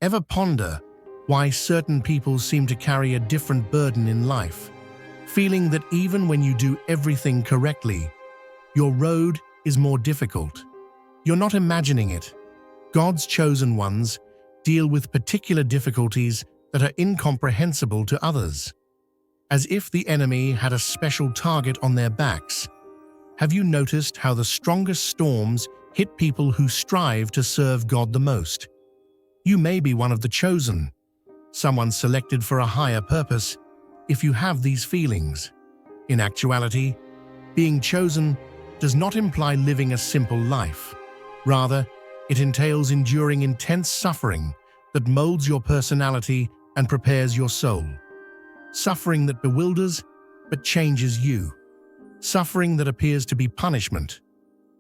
Ever ponder why certain people seem to carry a different burden in life, feeling that even when you do everything correctly, your road is more difficult? You're not imagining it. God's chosen ones deal with particular difficulties that are incomprehensible to others, as if the enemy had a special target on their backs. Have you noticed how the strongest storms hit people who strive to serve God the most? You may be one of the chosen, someone selected for a higher purpose, if you have these feelings. In actuality, being chosen does not imply living a simple life. Rather, it entails enduring intense suffering that molds your personality and prepares your soul. Suffering that bewilders but changes you. Suffering that appears to be punishment,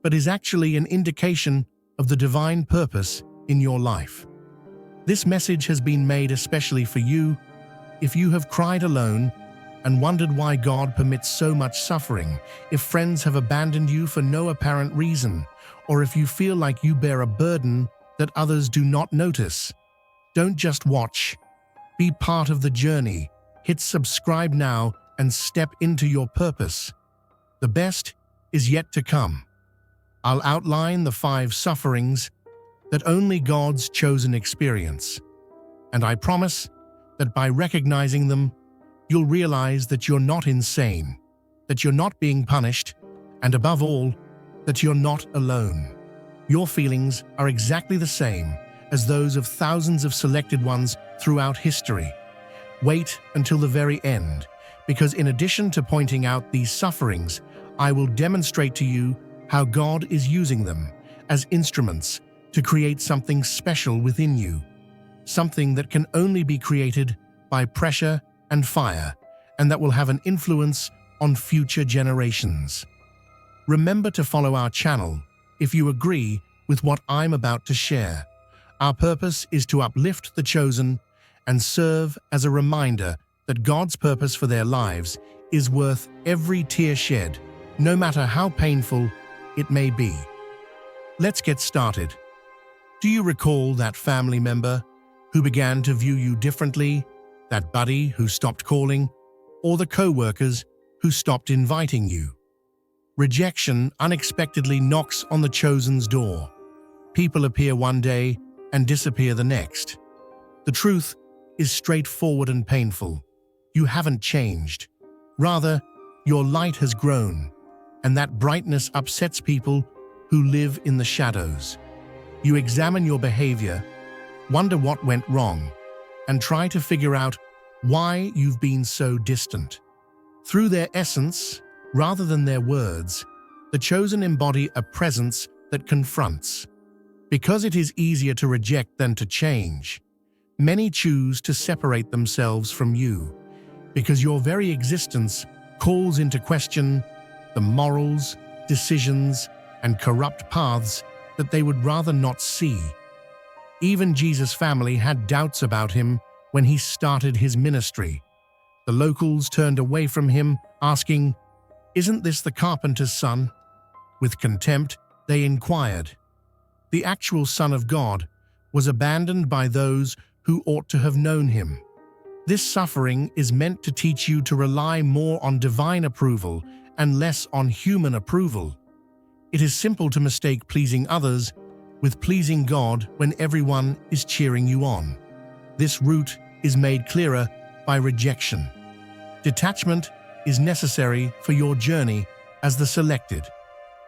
but is actually an indication of the divine purpose in your life. This message has been made especially for you if you have cried alone and wondered why God permits so much suffering, if friends have abandoned you for no apparent reason, or if you feel like you bear a burden that others do not notice. Don't just watch. Be part of the journey. Hit subscribe now and step into your purpose. The best is yet to come. I'll outline the 5 sufferings that only God's chosen experience. And I promise that by recognizing them, you'll realize that you're not insane, that you're not being punished, and above all, that you're not alone. Your feelings are exactly the same as those of thousands of selected ones throughout history. Wait until the very end, because in addition to pointing out these sufferings, I will demonstrate to you how God is using them as instruments to create something special within you, something that can only be created by pressure and fire, and that will have an influence on future generations. Remember to follow our channel if you agree with what I'm about to share. Our purpose is to uplift the chosen and serve as a reminder that God's purpose for their lives is worth every tear shed, no matter how painful it may be. Let's get started. Do you recall that family member who began to view you differently, that buddy who stopped calling, or the co-workers who stopped inviting you? Rejection unexpectedly knocks on the chosen's door. People appear one day and disappear the next. The truth is straightforward and painful. You haven't changed. Rather, your light has grown, and that brightness upsets people who live in the shadows. You examine your behavior, wonder what went wrong, and try to figure out why you've been so distant. Through their essence, rather than their words, the chosen embody a presence that confronts. Because it is easier to reject than to change, many choose to separate themselves from you, because your very existence calls into question the morals, decisions, and corrupt paths that they would rather not see. Even Jesus' family had doubts about him when he started his ministry. The locals turned away from him, asking, "Isn't this the carpenter's son?" With contempt, they inquired. The actual Son of God was abandoned by those who ought to have known him. This suffering is meant to teach you to rely more on divine approval and less on human approval. It is simple to mistake pleasing others with pleasing God when everyone is cheering you on. This route is made clearer by rejection. Detachment is necessary for your journey as the selected.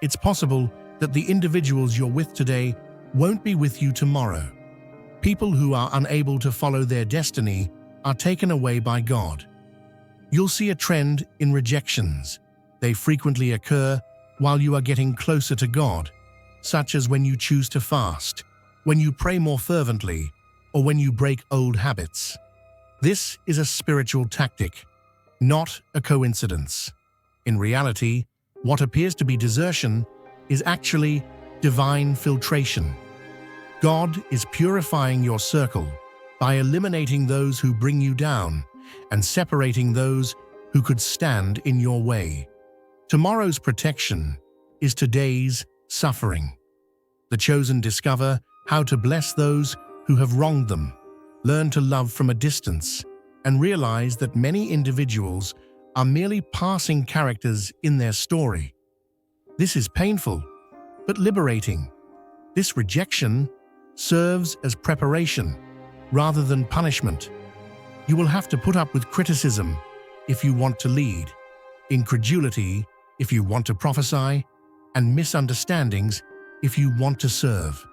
It's possible that the individuals you're with today won't be with you tomorrow. People who are unable to follow their destiny are taken away by God. You'll see a trend in rejections. They frequently occur while you are getting closer to God, such as when you choose to fast, when you pray more fervently, or when you break old habits. This is a spiritual tactic, not a coincidence. In reality, what appears to be desertion is actually divine filtration. God is purifying your circle by eliminating those who bring you down and separating those who could stand in your way. Tomorrow's protection is today's suffering. The chosen discover how to bless those who have wronged them, learn to love from a distance, and realize that many individuals are merely passing characters in their story. This is painful, but liberating. This rejection serves as preparation rather than punishment. You will have to put up with criticism if you want to lead, incredulity if you want to prophesy, and misunderstandings if you want to serve.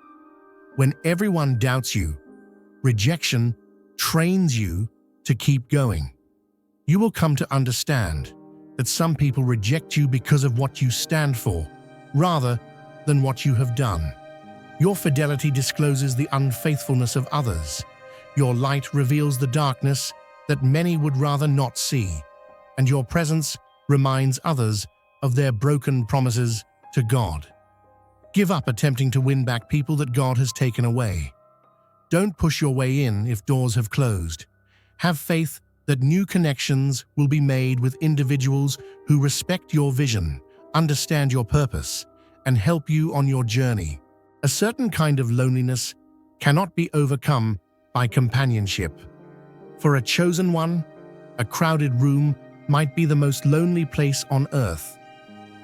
When everyone doubts you, rejection trains you to keep going. You will come to understand that some people reject you because of what you stand for, rather than what you have done. Your fidelity discloses the unfaithfulness of others. Your light reveals the darkness that many would rather not see, and your presence reminds others of their broken promises to God. Give up attempting to win back people that God has taken away. Don't push your way in if doors have closed. Have faith that new connections will be made with individuals who respect your vision, understand your purpose, and help you on your journey. A certain kind of loneliness cannot be overcome by companionship. For a chosen one, a crowded room might be the most lonely place on earth.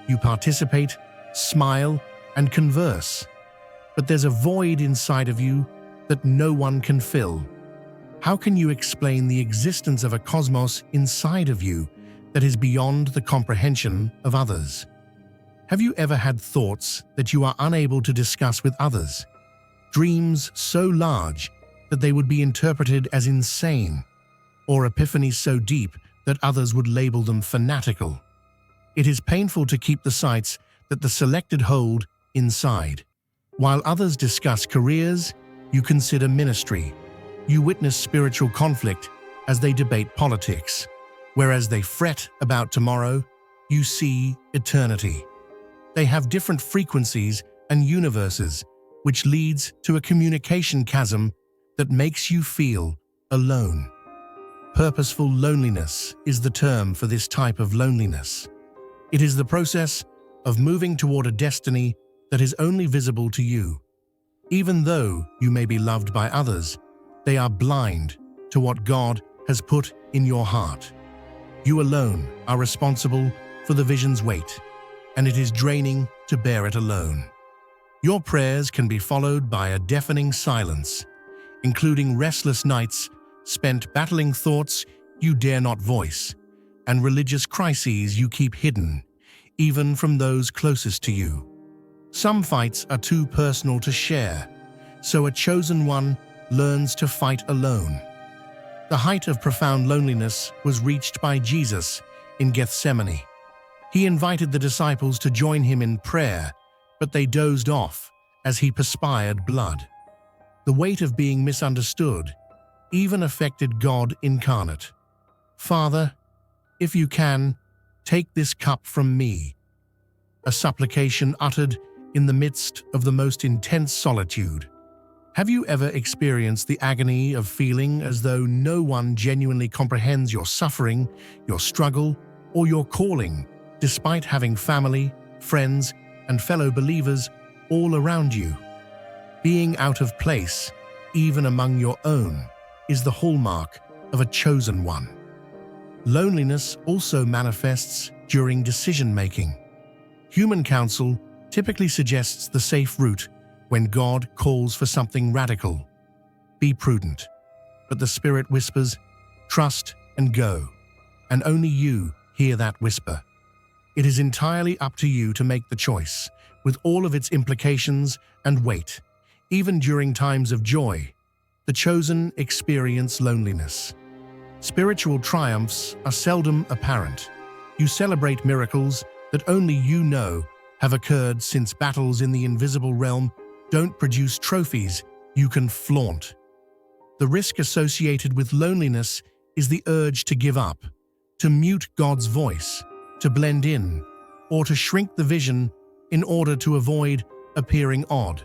You participate, smile, and converse, but there's a void inside of you that no one can fill. How can you explain the existence of a cosmos inside of you that is beyond the comprehension of others? Have you ever had thoughts that you are unable to discuss with others? Dreams so large that they would be interpreted as insane, or epiphanies so deep that others would label them fanatical? It is painful to keep the sights that the selected hold inside. While others discuss careers, you consider ministry. You witness spiritual conflict as they debate politics. Whereas they fret about tomorrow, you see eternity. They have different frequencies and universes, which leads to a communication chasm that makes you feel alone. Purposeful loneliness is the term for this type of loneliness. It is the process of moving toward a destiny that is only visible to you. Even though you may be loved by others, they are blind to what God has put in your heart. You alone are responsible for the vision's weight, and it is draining to bear it alone. Your prayers can be followed by a deafening silence, including restless nights spent battling thoughts you dare not voice, and religious crises you keep hidden, even from those closest to you. Some fights are too personal to share, so a chosen one learns to fight alone. The height of profound loneliness was reached by Jesus in Gethsemane. He invited the disciples to join him in prayer, but they dozed off as he perspired blood. The weight of being misunderstood even affected God incarnate. "Father, if you can, take this cup from me," a supplication uttered in the midst of the most intense solitude. Have you ever experienced the agony of feeling as though no one genuinely comprehends your suffering, your struggle, or your calling, despite having family, friends, and fellow believers all around you? Being out of place, even among your own, is the hallmark of a chosen one. Loneliness also manifests during decision-making. Human counsel typically suggests the safe route when God calls for something radical. Be prudent. But the Spirit whispers, trust and go. And only you hear that whisper. It is entirely up to you to make the choice, with all of its implications and weight. Even during times of joy, the chosen experience loneliness. Spiritual triumphs are seldom apparent. You celebrate miracles that only you know have occurred, since battles in the invisible realm don't produce trophies you can flaunt. The risk associated with loneliness is the urge to give up, to mute God's voice, to blend in, or to shrink the vision in order to avoid appearing odd.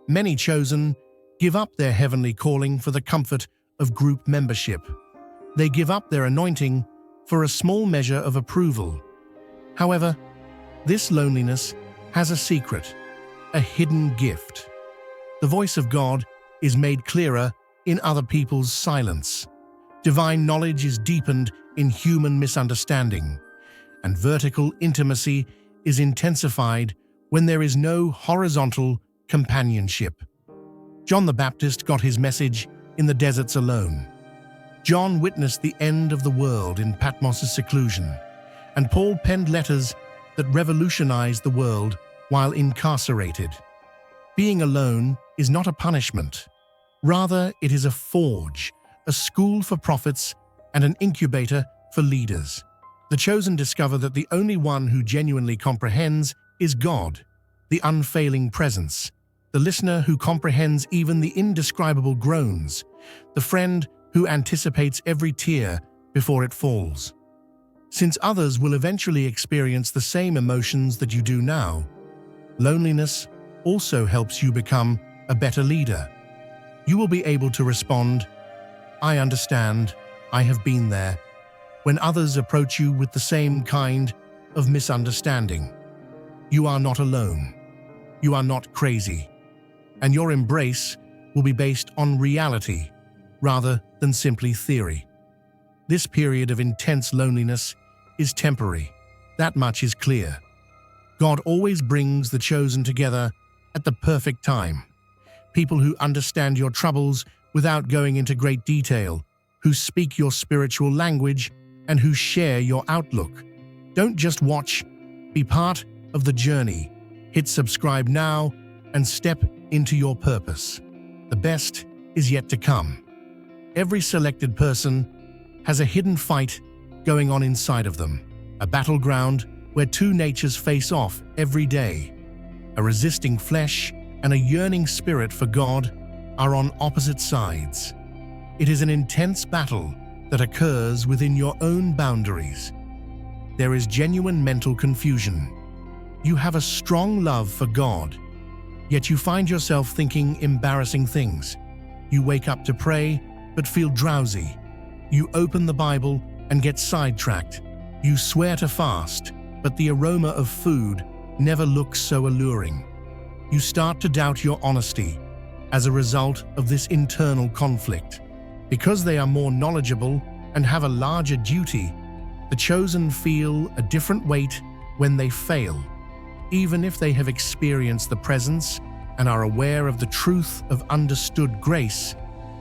Many chosen give up their heavenly calling for the comfort of group membership. They give up their anointing for a small measure of approval. However, this loneliness has a secret, a hidden gift. The voice of God is made clearer in other people's silence. Divine knowledge is deepened in human misunderstanding, and vertical intimacy is intensified when there is no horizontal companionship. John the Baptist got his message in the deserts alone. John witnessed the end of the world in Patmos' seclusion, and Paul penned letters that revolutionized the world while incarcerated. Being alone is not a punishment. Rather, it is a forge, a school for prophets, and an incubator for leaders. The chosen discover that the only one who genuinely comprehends is God, the unfailing presence, the listener who comprehends even the indescribable groans, the friend who anticipates every tear before it falls. Since others will eventually experience the same emotions that you do now, loneliness also helps you become a better leader. You will be able to respond, "I understand, I have been there," when others approach you with the same kind of misunderstanding. You are not alone. You are not crazy. And your embrace will be based on reality rather than simply theory. This period of intense loneliness is temporary. That much is clear. God always brings the chosen together at the perfect time. People who understand your troubles without going into great detail, who speak your spiritual language, and who share your outlook. Don't just watch, be part of the journey. Hit subscribe now and step into your purpose. The best is yet to come. Every selected person has a hidden fight going on inside of them, a battleground where two natures face off every day. A resisting flesh and a yearning spirit for God are on opposite sides. It is an intense battle that occurs within your own boundaries. There is genuine mental confusion. You have a strong love for God, yet you find yourself thinking embarrassing things. You wake up to pray, but feel drowsy. You open the Bible and get sidetracked. You swear to fast, but the aroma of food never looks so alluring. You start to doubt your honesty as a result of this internal conflict. Because they are more knowledgeable and have a larger duty, the chosen feel a different weight when they fail. Even if they have experienced the presence and are aware of the truth of understood grace,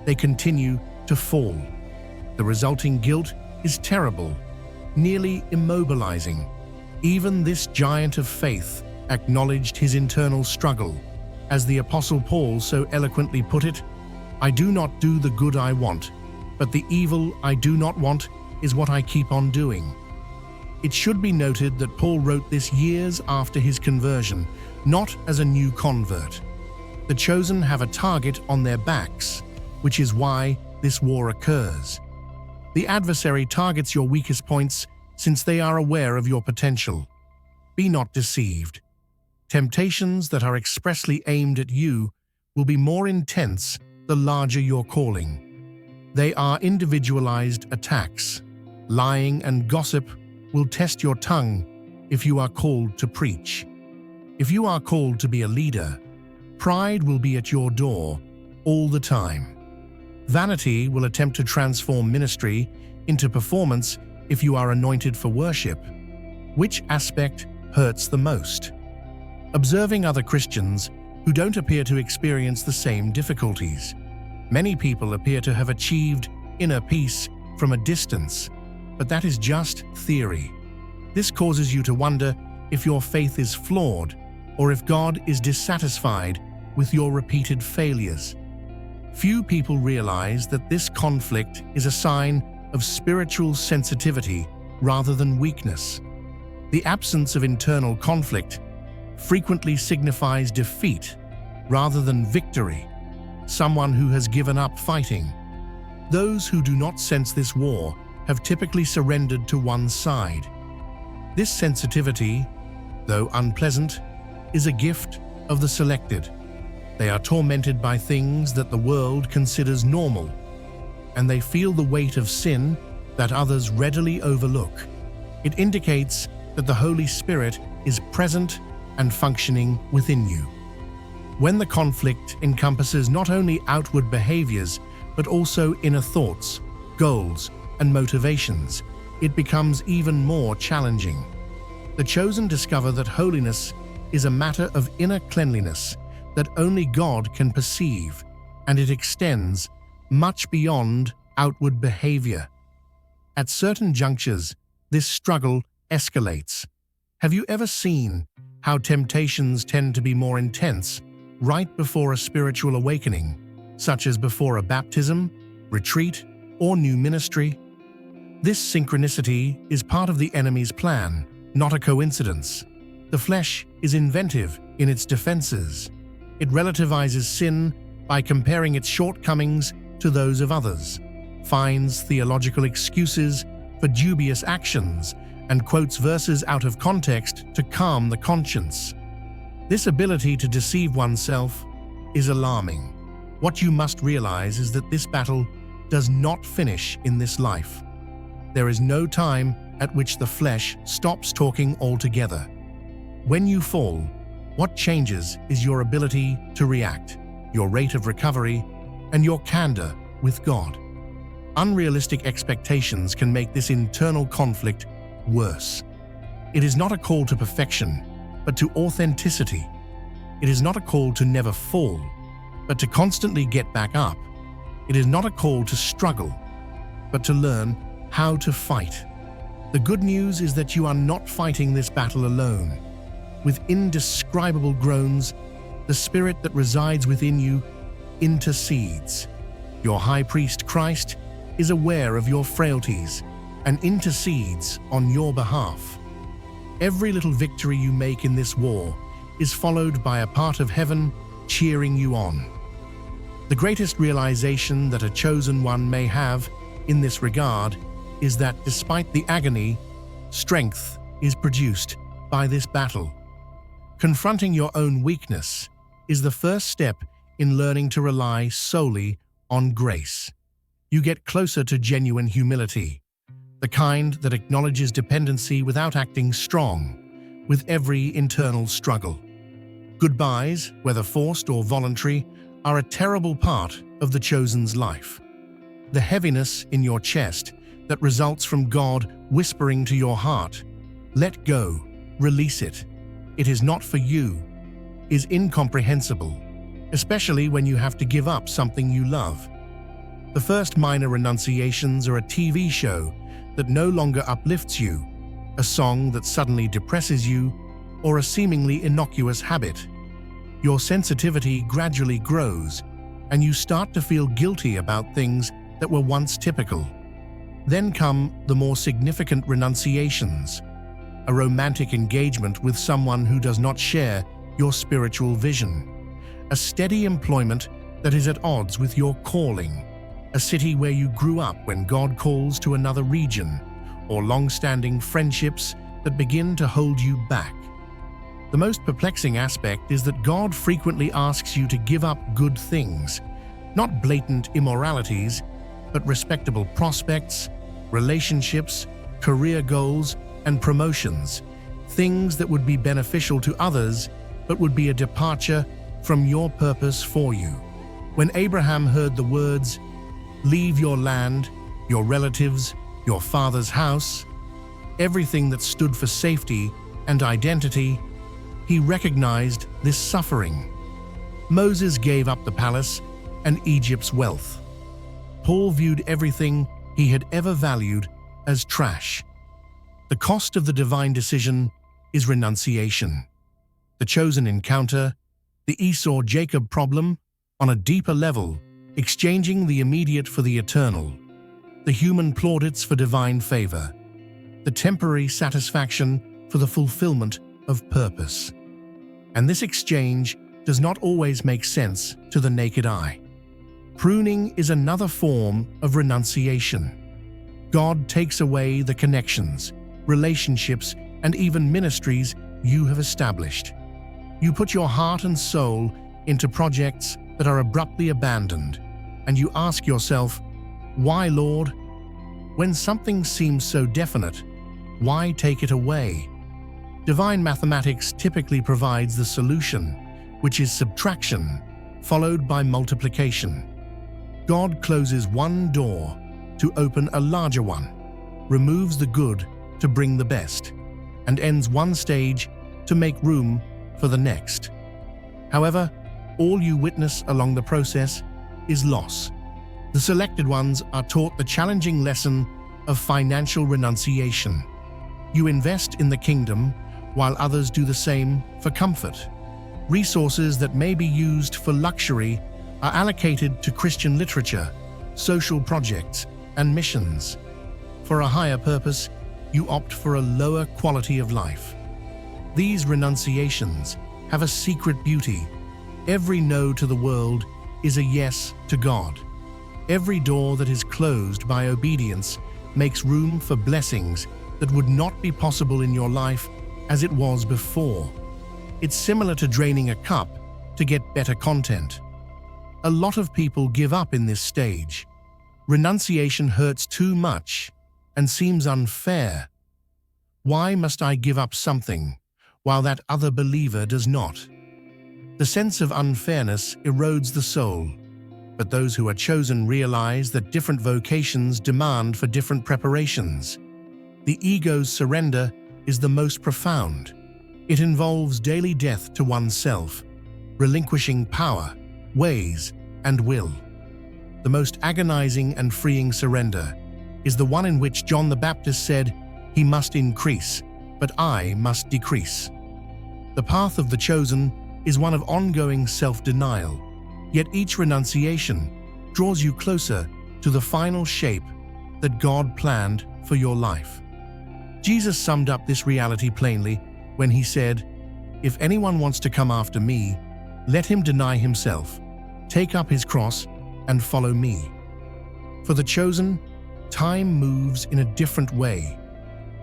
they continue to fall. The resulting guilt is terrible, nearly immobilizing. Even this giant of faith acknowledged his internal struggle. As the Apostle Paul so eloquently put it, "I do not do the good I want, but the evil I do not want is what I keep on doing." It should be noted that Paul wrote this years after his conversion, not as a new convert. The chosen have a target on their backs, which is why this war occurs. The adversary targets your weakest points since they are aware of your potential. Be not deceived. Temptations that are expressly aimed at you will be more intense the larger your calling. They are individualized attacks. Lying and gossip will test your tongue if you are called to preach. If you are called to be a leader, pride will be at your door all the time. Vanity will attempt to transform ministry into performance if you are anointed for worship. Which aspect hurts the most? Observing other Christians who don't appear to experience the same difficulties. Many people appear to have achieved inner peace from a distance, but that is just theory. This causes you to wonder if your faith is flawed or if God is dissatisfied with your repeated failures. Few people realize that this conflict is a sign of spiritual sensitivity rather than weakness. The absence of internal conflict frequently signifies defeat rather than victory, someone who has given up fighting. Those who do not sense this war have typically surrendered to one side. This sensitivity, though unpleasant, is a gift of the selected. They are tormented by things that the world considers normal, and they feel the weight of sin that others readily overlook. It indicates that the Holy Spirit is present and functioning within you. When the conflict encompasses not only outward behaviors, but also inner thoughts, goals, and motivations, it becomes even more challenging. The chosen discover that holiness is a matter of inner cleanliness that only God can perceive, and it extends much beyond outward behavior. At certain junctures, this struggle escalates. Have you ever seen how temptations tend to be more intense right before a spiritual awakening, such as before a baptism, retreat, or new ministry? This synchronicity is part of the enemy's plan, not a coincidence. The flesh is inventive in its defenses. It relativizes sin by comparing its shortcomings to those of others, finds theological excuses for dubious actions, and quotes verses out of context to calm the conscience. This ability to deceive oneself is alarming. What you must realize is that this battle does not finish in this life. There is no time at which the flesh stops talking altogether. When you fall, what changes is your ability to react, your rate of recovery, and your candor with God. Unrealistic expectations can make this internal conflict worse. It is not a call to perfection, but to authenticity. It is not a call to never fall, but to constantly get back up. It is not a call to struggle, but to learn how to fight. The good news is that you are not fighting this battle alone. With indescribable groans, the spirit that resides within you intercedes. Your high priest Christ is aware of your frailties and intercedes on your behalf. Every little victory you make in this war is followed by a part of heaven cheering you on. The greatest realization that a chosen one may have in this regard is that despite the agony, strength is produced by this battle. Confronting your own weakness is the first step in learning to rely solely on grace. You get closer to genuine humility, the kind that acknowledges dependency without acting strong, with every internal struggle. Goodbyes, whether forced or voluntary, are a terrible part of the chosen's life. The heaviness in your chest that results from God whispering to your heart, "Let go, release it. It is not for you," is incomprehensible, especially when you have to give up something you love. The first minor renunciations are a TV show that no longer uplifts you, a song that suddenly depresses you, or a seemingly innocuous habit. Your sensitivity gradually grows, and you start to feel guilty about things that were once typical. Then come the more significant renunciations, a romantic engagement with someone who does not share your spiritual vision, a steady employment that is at odds with your calling, a city where you grew up when God calls to another region, or long-standing friendships that begin to hold you back. The most perplexing aspect is that God frequently asks you to give up good things, not blatant immoralities, but respectable prospects, relationships, career goals, and promotions, things that would be beneficial to others but would be a departure from your purpose for you. When Abraham heard the words, "Leave your land, your relatives, your father's house," everything that stood for safety and identity, he recognized this suffering. Moses gave up the palace and Egypt's wealth. Paul viewed everything he had ever valued as trash. The cost of the divine decision is renunciation. The chosen encounter, the Esau-Jacob problem, on a deeper level, exchanging the immediate for the eternal, the human plaudits for divine favor, the temporary satisfaction for the fulfillment of purpose. And this exchange does not always make sense to the naked eye. Pruning is another form of renunciation. God takes away the connections, relationships, and even ministries you have established. You put your heart and soul into projects that are abruptly abandoned, and you ask yourself, "Why, Lord? When something seems so definite, why take it away?" Divine mathematics typically provides the solution, which is subtraction, followed by multiplication. God closes one door to open a larger one, removes the good to bring the best, and ends one stage to make room for the next. However, all you witness along the process is loss. The selected ones are taught the challenging lesson of financial renunciation. You invest in the kingdom while others do the same for comfort. Resources that may be used for luxury are allocated to Christian literature, social projects, and missions. For a higher purpose, you opt for a lower quality of life. These renunciations have a secret beauty. Every no to the world is a yes to God. Every door that is closed by obedience makes room for blessings that would not be possible in your life as it was before. It's similar to draining a cup to get better content. A lot of people give up in this stage. Renunciation hurts too much and seems unfair. Why must I give up something while that other believer does not? The sense of unfairness erodes the soul, but those who are chosen realize that different vocations demand for different preparations. The ego's surrender is the most profound. It involves daily death to oneself, relinquishing power, ways, and will. The most agonizing and freeing surrender is the one in which John the Baptist said, "He must increase, but I must decrease." The path of the chosen is one of ongoing self-denial, yet each renunciation draws you closer to the final shape that God planned for your life. Jesus summed up this reality plainly when he said, "If anyone wants to come after me, let him deny himself, take up his cross, and follow me." For the chosen, time moves in a different way.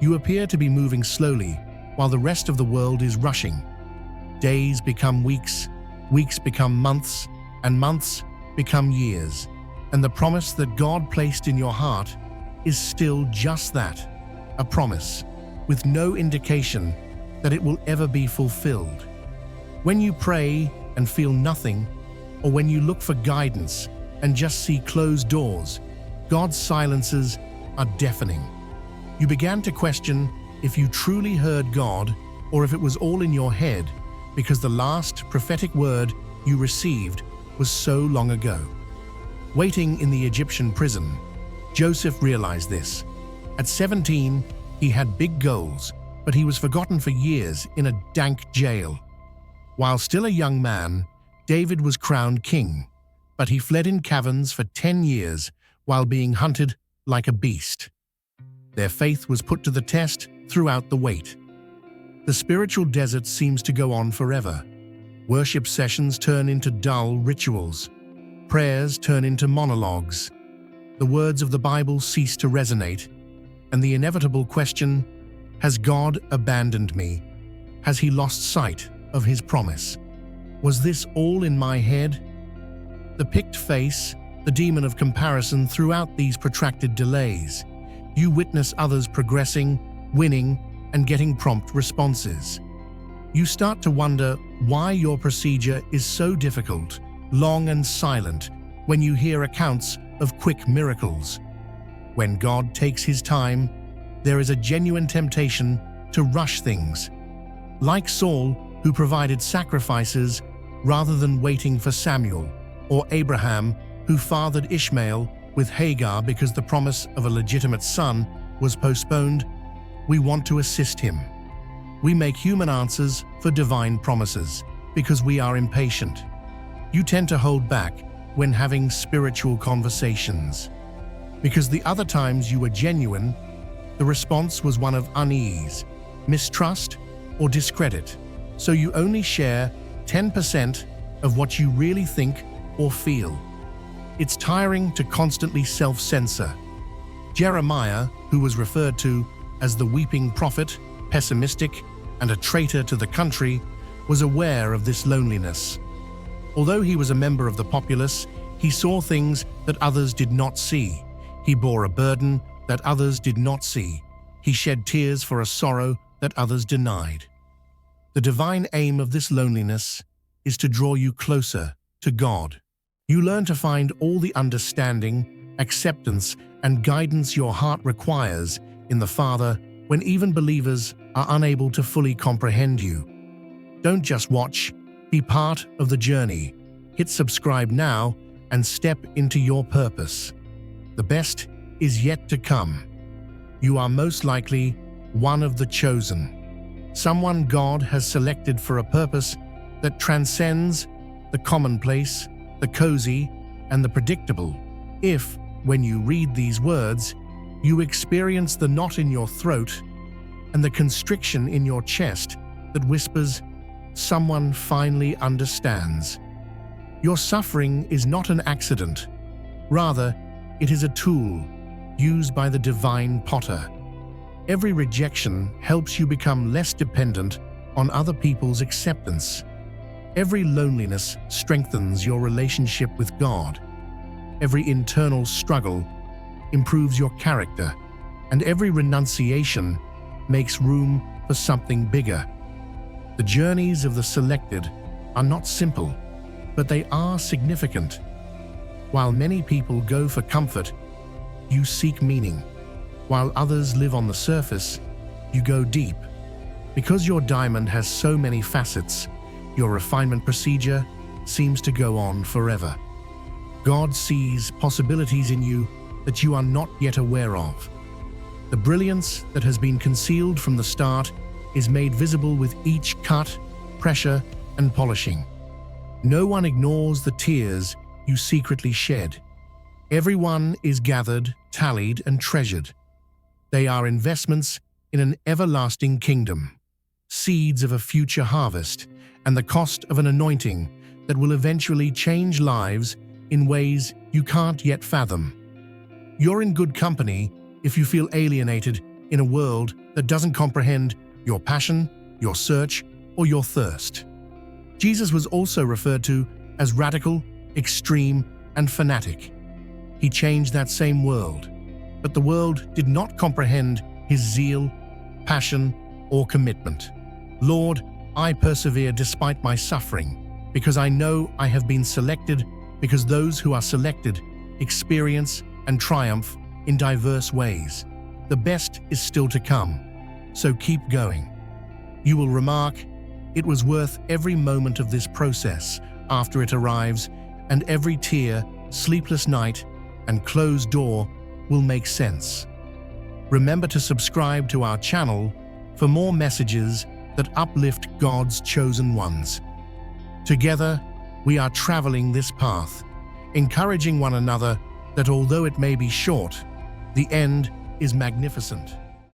You appear to be moving slowly while the rest of the world is rushing. Days become weeks, weeks become months, and months become years. And the promise that God placed in your heart is still just that, a promise, with no indication that it will ever be fulfilled. When you pray and feel nothing, or when you look for guidance and just see closed doors, God's silences are deafening. You began to question if you truly heard God or if it was all in your head because the last prophetic word you received was so long ago. Waiting in the Egyptian prison, Joseph realized this. At 17, he had big goals, but he was forgotten for years in a dank jail. While still a young man, David was crowned king, but he fled in caverns for 10 years while being hunted like a beast. Their faith was put to the test throughout the wait. The spiritual desert seems to go on forever. Worship sessions turn into dull rituals. Prayers turn into monologues. The words of the Bible cease to resonate, and the inevitable question, has God abandoned me? Has he lost sight of his promise? Was this all in my head? The picked face, the demon of comparison throughout these protracted delays. You witness others progressing, winning, and getting prompt responses. You start to wonder why your procedure is so difficult, long and silent, when you hear accounts of quick miracles. When God takes his time, there is a genuine temptation to rush things. Like Saul, who provided sacrifices rather than waiting for Samuel, or Abraham, who fathered Ishmael with Hagar because the promise of a legitimate son was postponed, we want to assist him. We make human answers for divine promises because we are impatient. You tend to hold back when having spiritual conversations. Because the other times you were genuine, the response was one of unease, mistrust, or discredit. So you only share 10% of what you really think or feel. It's tiring to constantly self-censor. Jeremiah, who was referred to as the weeping prophet, pessimistic, and a traitor to the country, was aware of this loneliness. Although he was a member of the populace, he saw things that others did not see. He bore a burden that others did not see. He shed tears for a sorrow that others denied. The divine aim of this loneliness is to draw you closer to God. You learn to find all the understanding, acceptance, and guidance your heart requires in the Father when even believers are unable to fully comprehend you. Don't just watch, be part of the journey. Hit subscribe now and step into your purpose. The best is yet to come. You are most likely one of the chosen, someone God has selected for a purpose that transcends the commonplace, the cozy, and the predictable. If, when you read these words, you experience the knot in your throat and the constriction in your chest that whispers, "Someone finally understands." Your suffering is not an accident. Rather, it is a tool used by the divine potter. Every rejection helps you become less dependent on other people's acceptance. Every loneliness strengthens your relationship with God. Every internal struggle improves your character, and every renunciation makes room for something bigger. The journeys of the selected are not simple, but they are significant. While many people go for comfort, you seek meaning. While others live on the surface, you go deep. Because your diamond has so many facets, your refinement procedure seems to go on forever. God sees possibilities in you that you are not yet aware of. The brilliance that has been concealed from the start is made visible with each cut, pressure, and polishing. No one ignores the tears you secretly shed. Everyone is gathered, tallied, and treasured. They are investments in an everlasting kingdom, seeds of a future harvest, and the cost of an anointing that will eventually change lives in ways you can't yet fathom. You're in good company if you feel alienated in a world that doesn't comprehend your passion, your search, or your thirst. Jesus was also referred to as radical, extreme, and fanatic. He changed that same world, but the world did not comprehend his zeal, passion, or commitment. Lord, I persevere despite my suffering, because I know I have been selected, because those who are selected experience and triumph in diverse ways. The best is still to come, so keep going. You will remark, it was worth every moment of this process after it arrives, and every tear, sleepless night, and closed door will make sense. Remember to subscribe to our channel for more messages that uplift God's chosen ones. Together, we are traveling this path, encouraging one another that although it may be short, the end is magnificent.